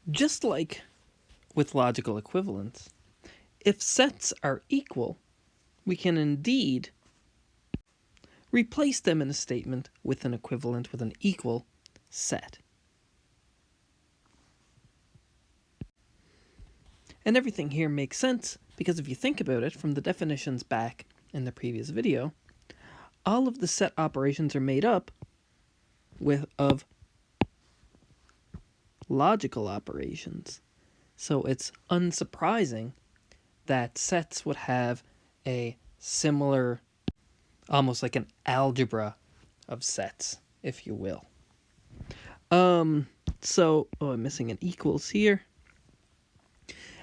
Just like with logical equivalence, if sets are equal, we can indeed replace them in a statement with an equivalent with an equal set. And everything here makes sense because if you think about it from the definitions back in the previous video, all of the set operations are made up of logical operations. So it's unsurprising that sets would have a similar, almost like an algebra of sets, if you will. I'm missing an equals here.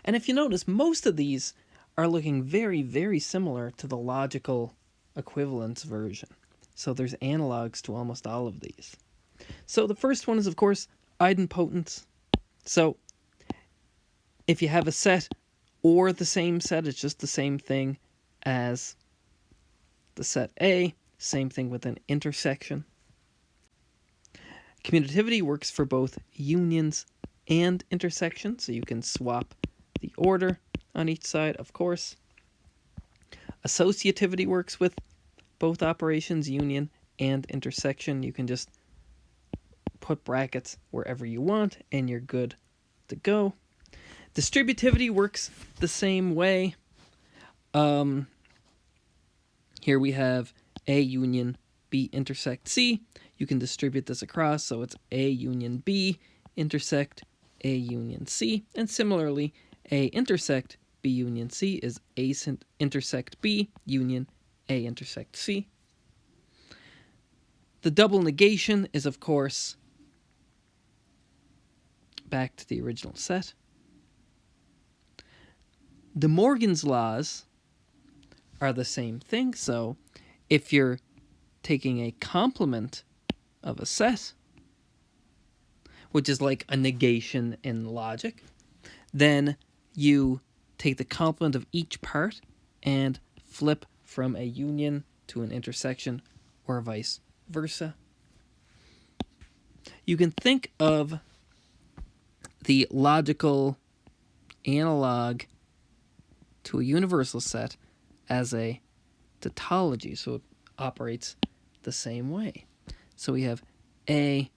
And if you notice, most of these are looking very, very similar to the logical equivalence version. So there's analogs to almost all of these. So the first one is, of course, idempotence. So if you have a set or the same set, it's just the same thing as the set A. Same thing with an intersection. Commutativity works for both unions and intersections, so you can swap the order on each side, of course. Associativity works with both operations, union and intersection. You can just put brackets wherever you want and you're good to go. Distributivity works the same way. Here we have A union B intersect C. You can distribute this across, so it's A union B intersect A union C. And similarly, A intersect B union C is A intersect B union A intersect C. The double negation is, of course, back to the original set. De Morgan's laws are the same thing. So if you're taking a complement of a set, which is like a negation in logic, then you take the complement of each part and flip from a union to an intersection or vice versa. You can think of the logical analog to a universal set as a tautology, so it operates the same way. So we have A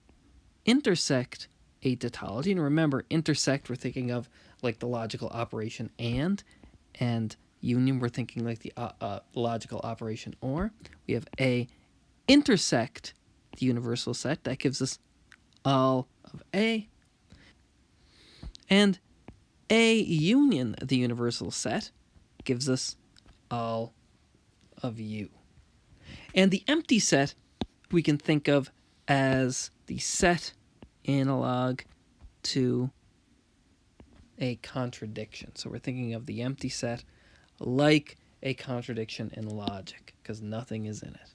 intersect a tautology, and remember, intersect we're thinking of like the logical operation and union we're thinking like the logical operation or. We have A intersect the universal set, that gives us all of A, and A union the universal set gives us all of U. And the empty set we can think of as the set analog to a contradiction. So we're thinking of the empty set like a contradiction in logic, because nothing is in it.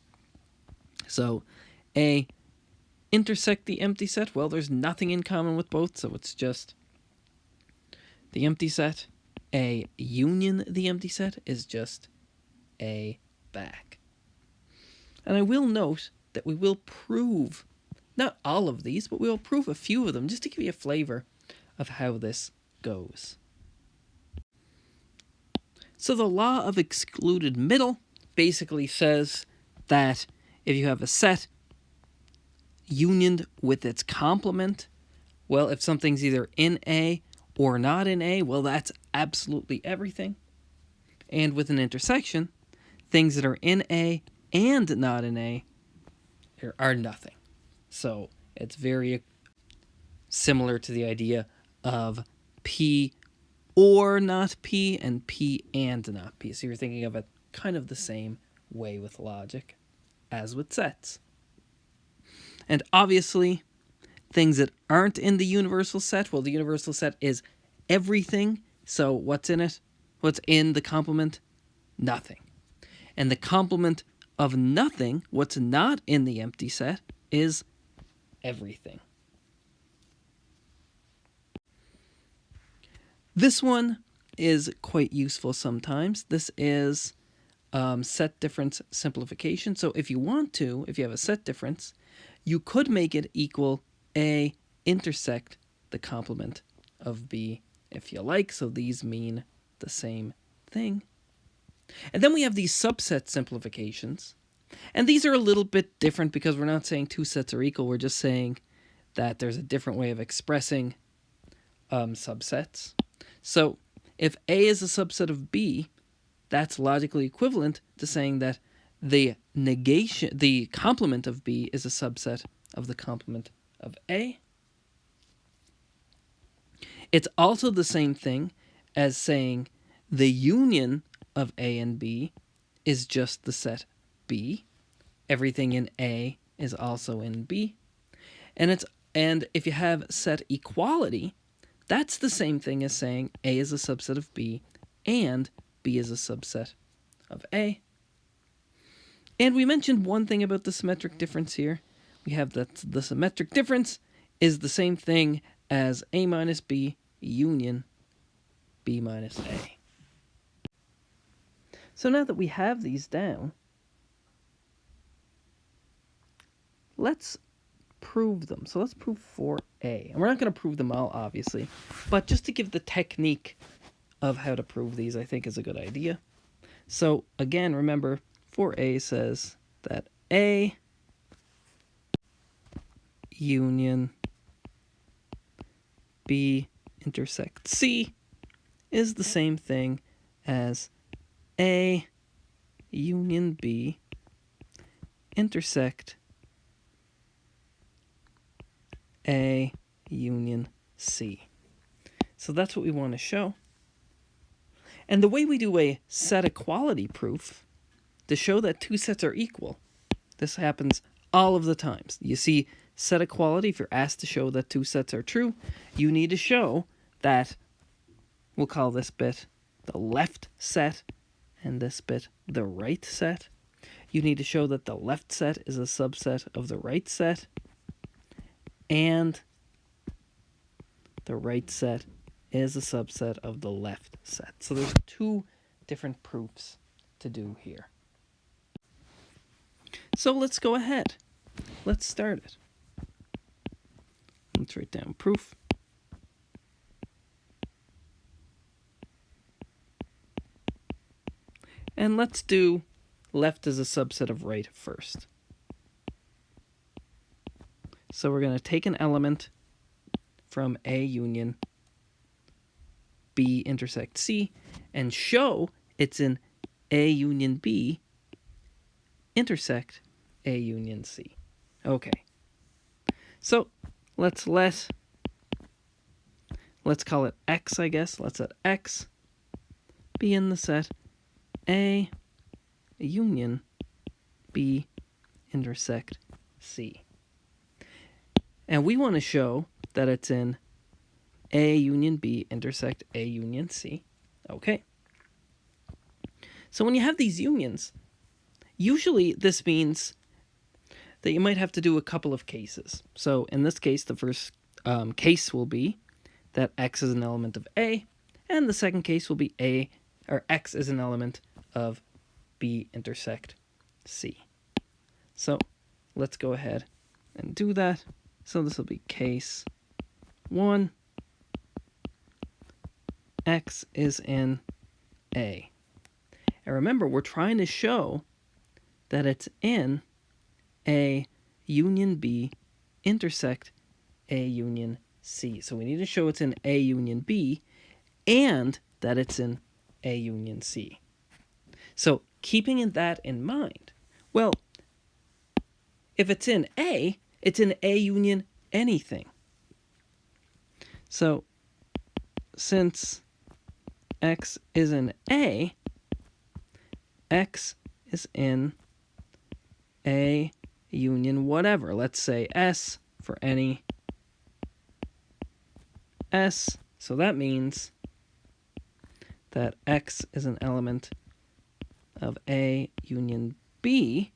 So A intersect the empty set, well, there's nothing in common with both, so it's just the empty set. A union the empty set is just A back. And I will note that we will prove, not all of these, but we will prove a few of them just to give you a flavor of how this goes. So the law of excluded middle basically says that if you have a set unioned with its complement, well, if something's either in A or not in A, well, that's absolutely everything. And with an intersection, things that are in A and not in A are nothing. So it's very similar to the idea of P or not P and P and not P. So you're thinking of it kind of the same way with logic as with sets. And obviously, things that aren't in the universal set, well, the universal set is everything. So what's in it? What's in the complement? Nothing. And the complement of nothing, what's not in the empty set, is everything. This one is quite useful sometimes. This is set difference simplification. So if you want to, if you have a set difference, you could make it equal A intersect the complement of B if you like, so these mean the same thing. And then we have these subset simplifications. And these are a little bit different because we're not saying two sets are equal. We're just saying that there's a different way of expressing subsets. So if A is a subset of B, that's logically equivalent to saying that the complement of B is a subset of the complement of A. It's also the same thing as saying the union of A and B is just the set B. Everything in A is also in B. And if you have set equality, that's the same thing as saying A is a subset of B and B is a subset of A. And we mentioned one thing about the symmetric difference here. We have that the symmetric difference is the same thing as A minus B union B minus A. So now that we have these down, let's prove them. So let's prove 4A. And we're not going to prove them all, obviously, but just to give the technique of how to prove these, I think is a good idea. So again, remember, 4A says that A union B intersect C is the same thing as A union B intersect A union C. So that's what we want to show. And the way we do a set equality proof to show that two sets are equal, this happens all of the times. You see set equality, if you're asked to show that two sets are true, you need to show that, we'll call this bit the left set and this bit the right set. You need to show that the left set is a subset of the right set and the right set is a subset of the left set. So there's two different proofs to do here. So let's go ahead. Let's start it. Let's write down proof. And let's do left as a subset of right first. So we're going to take an element from A union B intersect C and show it's in A union B intersect A union C. Okay. So let's call it X, I guess. Let's let X be in the set A union B intersect C. And we want to show that it's in A union B intersect A union C. Okay. So when you have these unions, usually this means that you might have to do a couple of cases. So in this case, the first case will be that X is an element of A, and the second case will be X is an element of B intersect C. So let's go ahead and do that. So this will be case 1. X is in A. And remember, we're trying to show that it's in A union B intersect A union C. So we need to show it's in A union B and that it's in A union C. So keeping that in mind, well, if it's in A, it's in A union anything. So since X is in A, X is in A union whatever. Let's say S for any S. So that means that X is an element of A union B.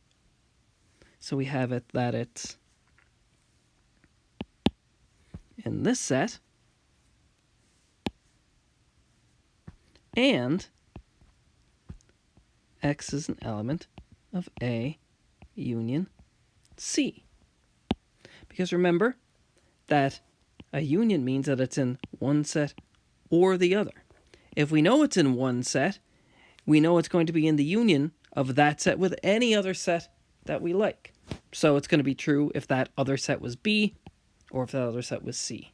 So we have it that it's in this set. And X is an element of A union C. Because remember that A union means that it's in one set or the other. If we know it's in one set, we know it's going to be in the union of that set with any other set that we like. So it's going to be true if that other set was B or if that other set was C.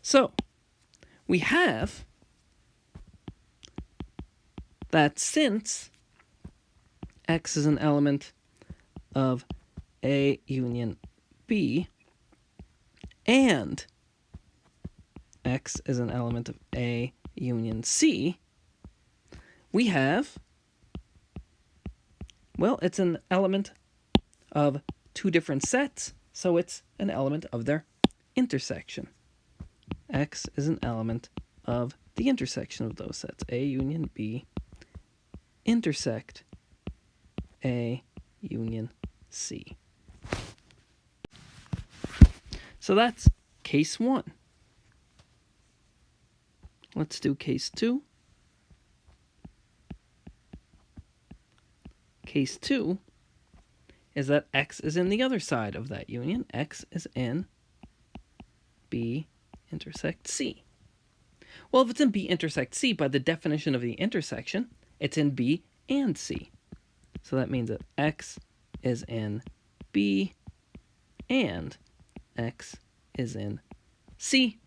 So we have that since X is an element of A union B and X is an element of A union C, we have, well, it's an element of two different sets, so it's an element of their intersection. X is an element of the intersection of those sets. A union B intersect A union C. So that's case 1. Let's do case 2. Case 2 is that X is in the other side of that union. X is in B intersect C. Well, if it's in B intersect C, by the definition of the intersection, it's in B and C. So that means that X is in B and X is in C.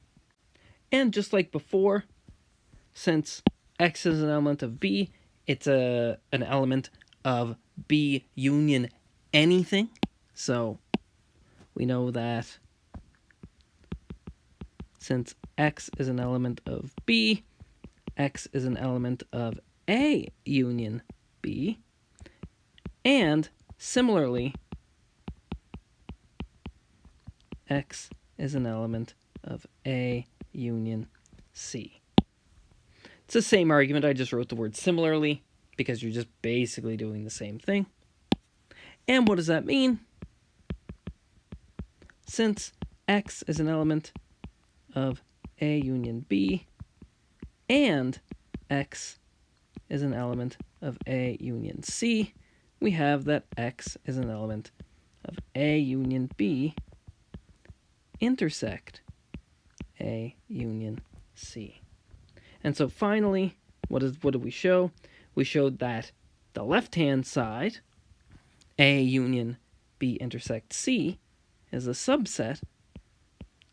And just like before, since X is an element of B, it's an element of B union anything. So we know that since X is an element of B, X is an element of A union B. And similarly, X is an element of A union C. It's the same argument. I just wrote the word similarly because you're just basically doing the same thing. And what does that mean? Since X is an element of A union B and X is an element of A union C, we have that X is an element of A union B intersect A union C. And so finally, what did we show? We showed that the left-hand side, A union B intersect C, is a subset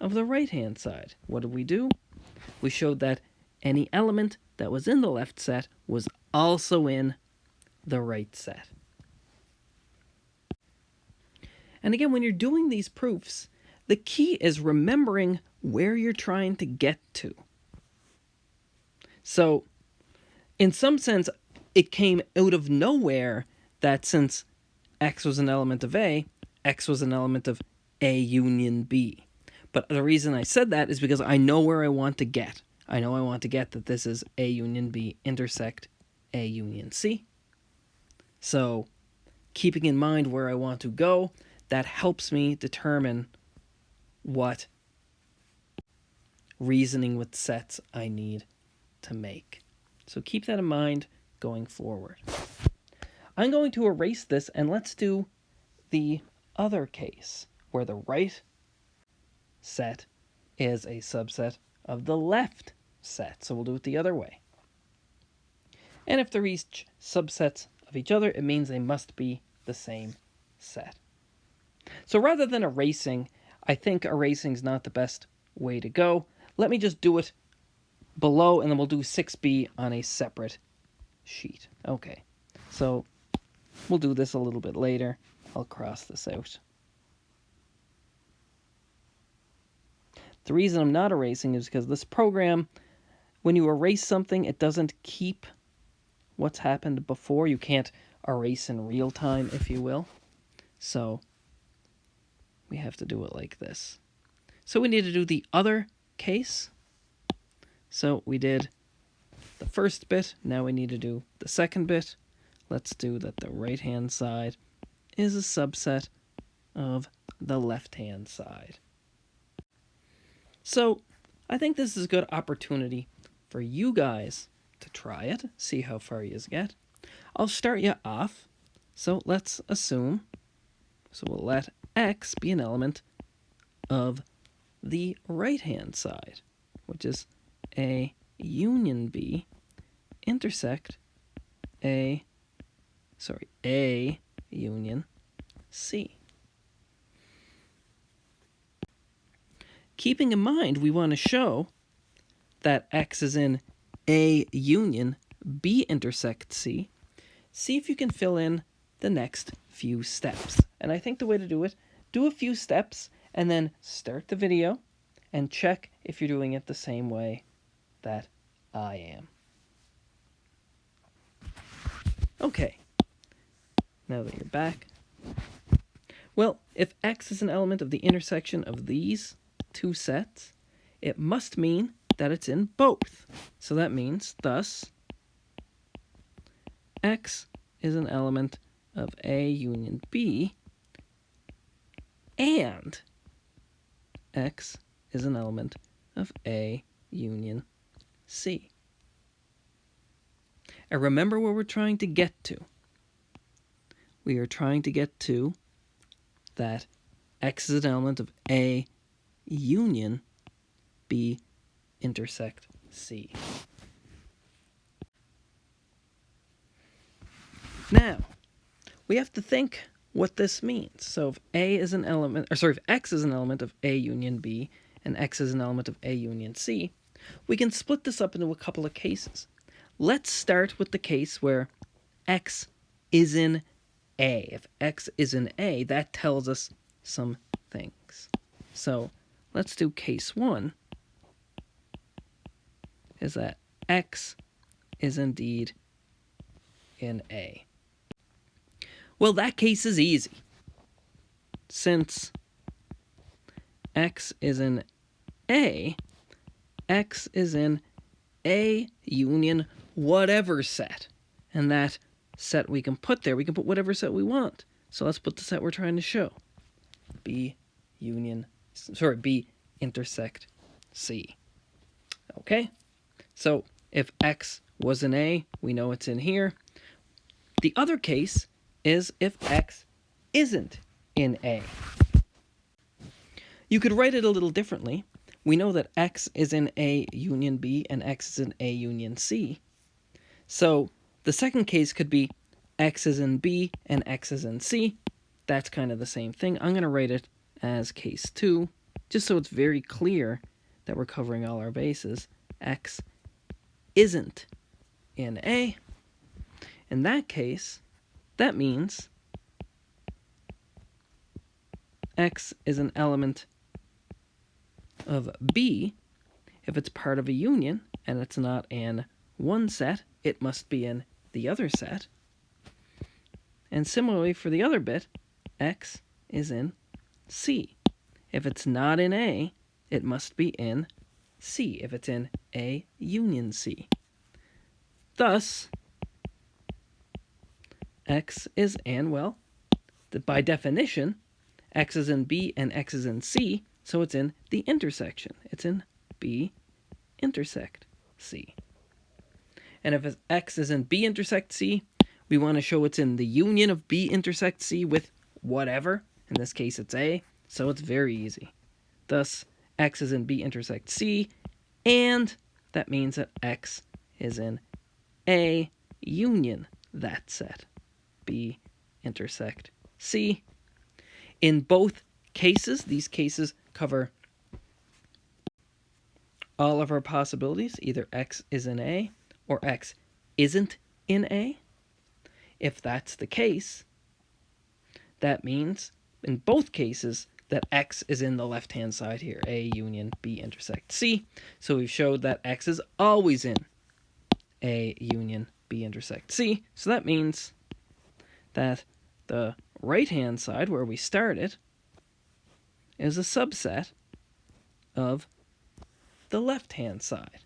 of the right-hand side. What did we do? We showed that any element that was in the left set was also in the right set. And again, when you're doing these proofs, the key is remembering where you're trying to get to. So, in some sense, it came out of nowhere that since X was an element of A, X was an element of A union B. But the reason I said that is because I know where I want to get. I know I want to get that this is A union B intersect A union C. So, keeping in mind where I want to go, that helps me determine what reasoning with sets I need to make. So keep that in mind going forward. I'm going to erase this and let's do the other case where the right set is a subset of the left set. So we'll do it the other way. And if they're each subsets of each other, it means they must be the same set. So rather than erasing, I think erasing is not the best way to go. Let me just do it below, and then we'll do 6b on a separate sheet. Okay, so we'll do this a little bit later. I'll cross this out. The reason I'm not erasing is because this program, when you erase something, it doesn't keep what's happened before. You can't erase in real time, if you will. So we have to do it like this. So we need to do the other case. So we did the first bit. Now we need to do the second bit. Let's do that the right-hand side is a subset of the left-hand side. So I think this is a good opportunity for you guys to try it, see how far you get. I'll start you off. So let's assume, so we'll let X be an element of the right-hand side, which is A union B intersect A union C. Keeping in mind we want to show that X is in A union B intersect C, see if you can fill in the next few steps. And I think the way to do it, do a few steps and then start the video and check if you're doing it the same way that I am. Okay, now that you're back, well, if X is an element of the intersection of these two sets, it must mean that it's in both. So that means, thus, X is an element of A union B, and X is an element of A union C. And remember where we're trying to get to. We are trying to get to that X is an element of A union B intersect C. Now, we have to think what this means. So if if X is an element of A union B and X is an element of A union C, we can split this up into a couple of cases. Let's start with the case where X is in A. If X is in A, that tells us some things. So let's do case 1, is that X is indeed in A. Well, that case is easy. Since X is in A, X is in A union whatever set. And that set we can put there, we can put whatever set we want. So let's put the set we're trying to show. B intersect C. Okay? So if X was in A, we know it's in here. The other case is if X isn't in A. You could write it a little differently. We know that X is in A union B and X is in A union C. So the second case could be X is in B and X is in C. That's kind of the same thing. I'm going to write it as case 2, just so it's very clear that we're covering all our bases. X isn't in A. In that case, that means X is an element of B. If it's part of a union and it's not in one set, it must be in the other set. And similarly for the other bit, X is in C. If it's not in A, it must be in C, if it's in A union C. Thus, X is in, well, by definition, X is in B and X is in C, so it's in the intersection. It's in B intersect C. And if X is in B intersect C, we want to show it's in the union of B intersect C with whatever. In this case, it's A, so it's very easy. Thus, X is in B intersect C, and that means that X is in A union that set, B intersect C. In both cases, these cases cover all of our possibilities. Either X is in A or X isn't in A. If that's the case, that means in both cases that X is in the left-hand side here, A union B intersect C. So we've showed that X is always in A union B intersect C. So that means that the right-hand side, where we started, is a subset of the left-hand side.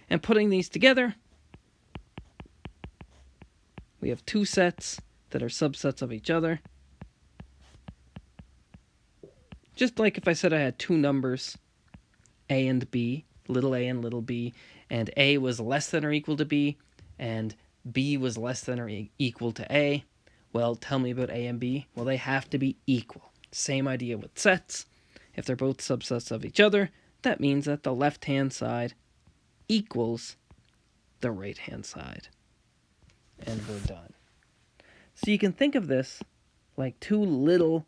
And putting these together, we have two sets that are subsets of each other. Just like if I said I had two numbers, A and B, little a and little b, and A was less than or equal to B, and B was less than or equal to A. Well, tell me about A and B. Well, they have to be equal. Same idea with sets. If they're both subsets of each other, that means that the left-hand side equals the right-hand side. And we're done. So you can think of this like two little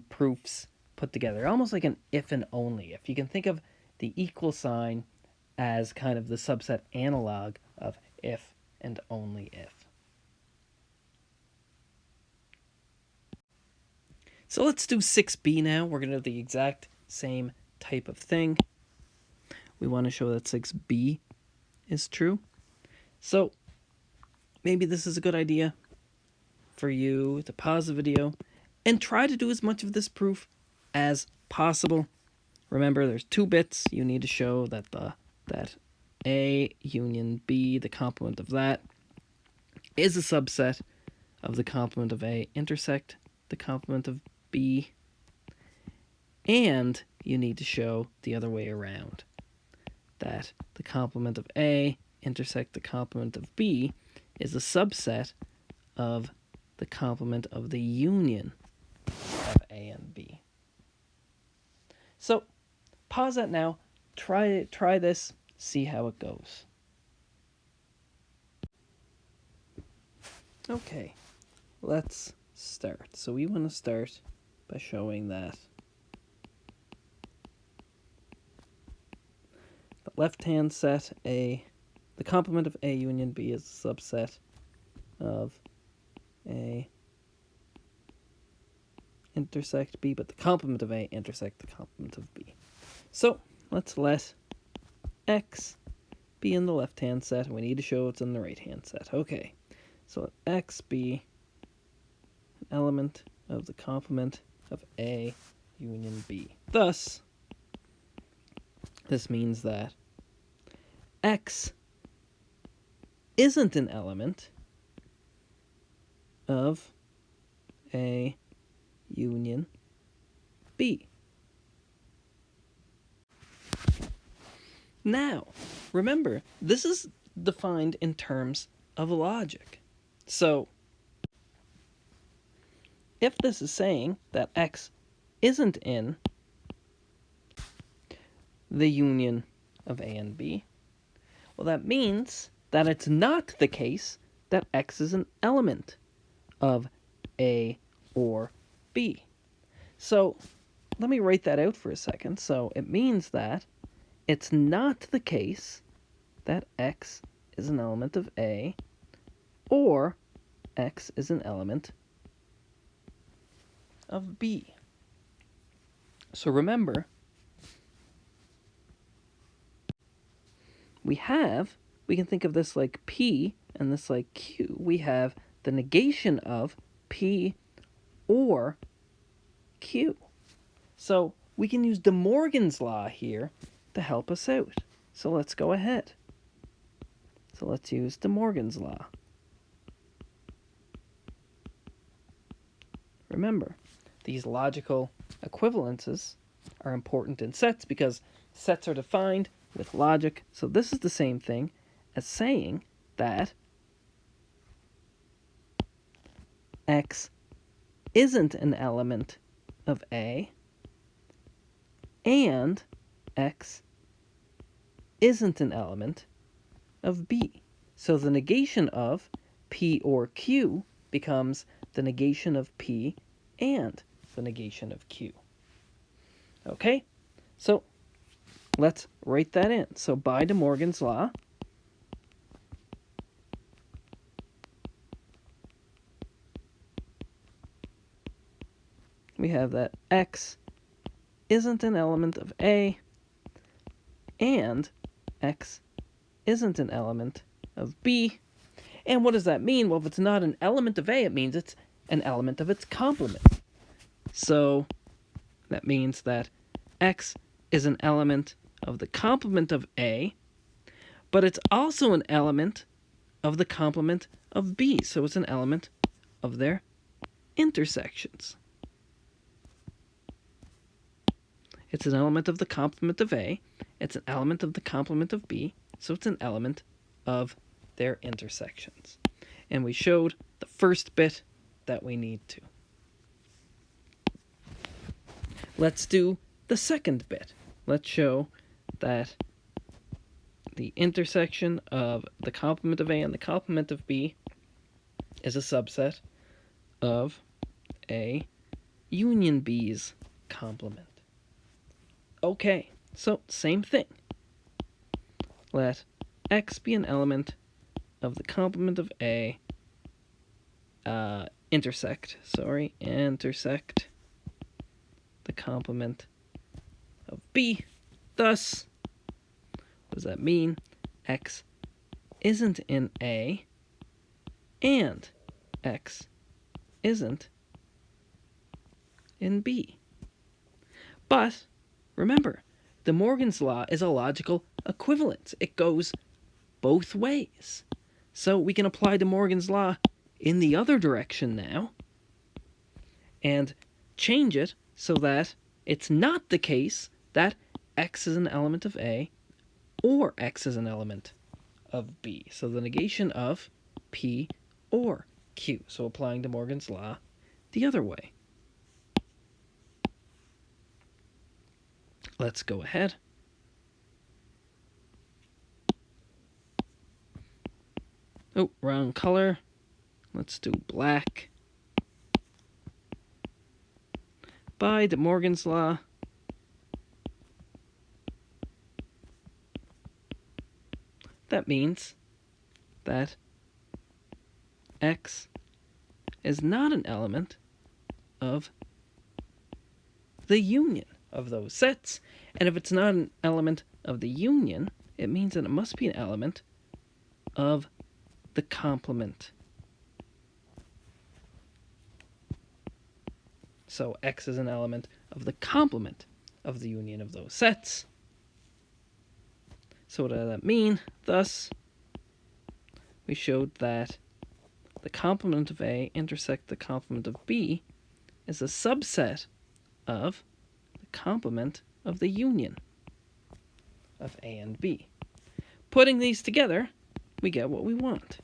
proofs put together, almost like an if and only if. You can think of the equal sign as kind of the subset analog of if and only if. So let's do 6b now. We're going to do the exact same type of thing. We want to show that 6b is true. So maybe this is a good idea for you to pause the video and try to do as much of this proof as possible. Remember, there's 2 bits. You need to show that that A union B, the complement of that, is a subset of the complement of A intersect the complement of B. And you need to show the other way around, that the complement of A intersect the complement of B is a subset of the complement of the union of A and B. So pause that now, try this, see how it goes. Okay, let's start. So we want to start by showing that the left-hand set A, the complement of A union B is a subset of A intersect B, but the complement of A intersect the complement of B. So let's let X be in the left-hand set, and we need to show it's in the right-hand set. Okay, so let X be an element of the complement of A union B. Thus, this means that X isn't an element of A union B. Now, remember, this is defined in terms of logic. So, if this is saying that X isn't in the union of A and B, well, that means that it's not the case that X is an element of A or B. So let me write that out for a second. So it means that it's not the case that X is an element of A or X is an element of B. So remember, we can think of this like P and this like Q. We have the negation of P or Q. So we can use De Morgan's law here to help us out. So let's go ahead. So let's use De Morgan's law. Remember, these logical equivalences are important in sets because sets are defined with logic. So this is the same thing as saying that X isn't an element of A and X isn't an element of B. So the negation of P or Q becomes the negation of P and the negation of Q. Okay, so let's write that in. So by De Morgan's law, we have that X isn't an element of A and X isn't an element of B. And what does that mean? Well, if it's not an element of A, it means it's an element of its complement. So that means that X is an element of the complement of A, but it's also an element of the complement of B. So it's an element of their intersections. It's an element of the complement of A. It's an element of the complement of B. So it's an element of their intersections. And we showed the first bit that we need to. let's do the second bit. Let's show that the intersection of the complement of A and the complement of B is a subset of A union B's complement. Okay, so same thing. Let X be an element of the complement of A, intersect the complement of B. Thus, what does that mean? X isn't in A, and X isn't in B. But remember, De Morgan's law is a logical equivalence. It goes both ways. So we can apply De Morgan's law in the other direction now and change it so that it's not the case that X is an element of A or X is an element of B. So the negation of P or Q. So applying De Morgan's law the other way. Let's go ahead. Oh, wrong color. Let's do black. By De Morgan's law, that means that X is not an element of the union of those sets. And if it's not an element of the union, it means that it must be an element of the complement. So X is an element of the complement of the union of those sets. So what does that mean? Thus, we showed that the complement of A intersect the complement of B is a subset of the complement of the union of A and B. Putting these together, we get what we want.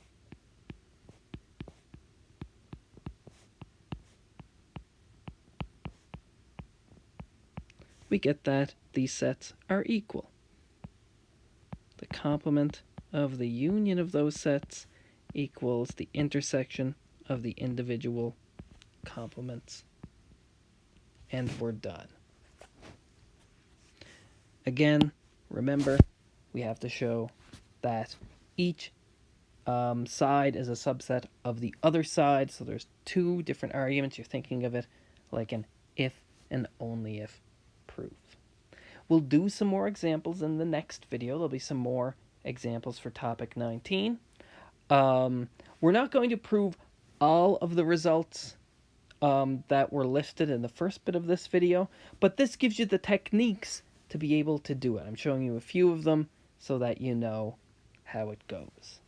We get that these sets are equal. The complement of the union of those sets equals the intersection of the individual complements. And we're done. Again, remember, we have to show that each side is a subset of the other side. So there's two different arguments. You're thinking of it like an if and only if proof. We'll do some more examples in the next video. There'll be some more examples for topic 19. We're not going to prove all of the results that were listed in the first bit of this video, but this gives you the techniques to be able to do it. I'm showing you a few of them so that you know how it goes.